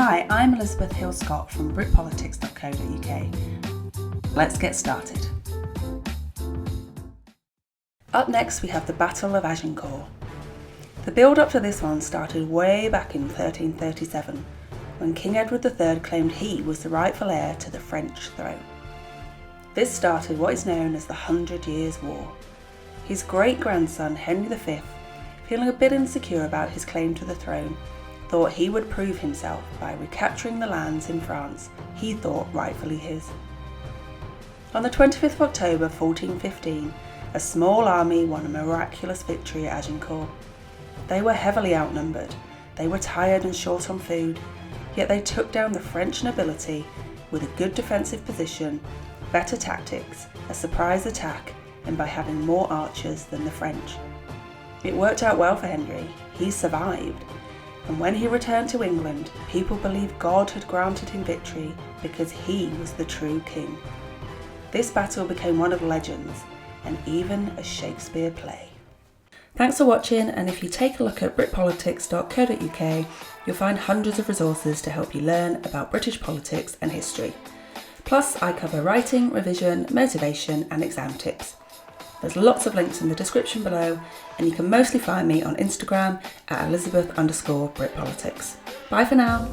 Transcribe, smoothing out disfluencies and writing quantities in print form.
Hi, I'm Elizabeth Hill-Scott from Britpolitics.co.uk. Let's get started. Up next we have the Battle of Agincourt. The build-up to this one started way back in 1337, when King Edward III claimed he was the rightful heir to the French throne. This started what is known as the 100 Years' War. His great-grandson Henry V, feeling a bit insecure about his claim to the throne, thought he would prove himself by recapturing the lands in France he thought rightfully his. On the 25th of October 1415, a small army won a miraculous victory at Agincourt. They were heavily outnumbered, they were tired and short on food, yet they took down the French nobility with a good defensive position, better tactics, a surprise attack, and by having more archers than the French. It worked out well for Henry. He survived. And when he returned to England, people believed God had granted him victory because he was the true king. This battle became one of legends, and even a Shakespeare play. Thanks for watching, and if you take a look at Britpolitics.co.uk, you'll find hundreds of resources to help you learn about British politics and history. Plus, I cover writing, revision, motivation, and exam tips. There's lots of links in the description below, and you can mostly find me on Instagram at Elizabeth_Britpolitics. Bye for now.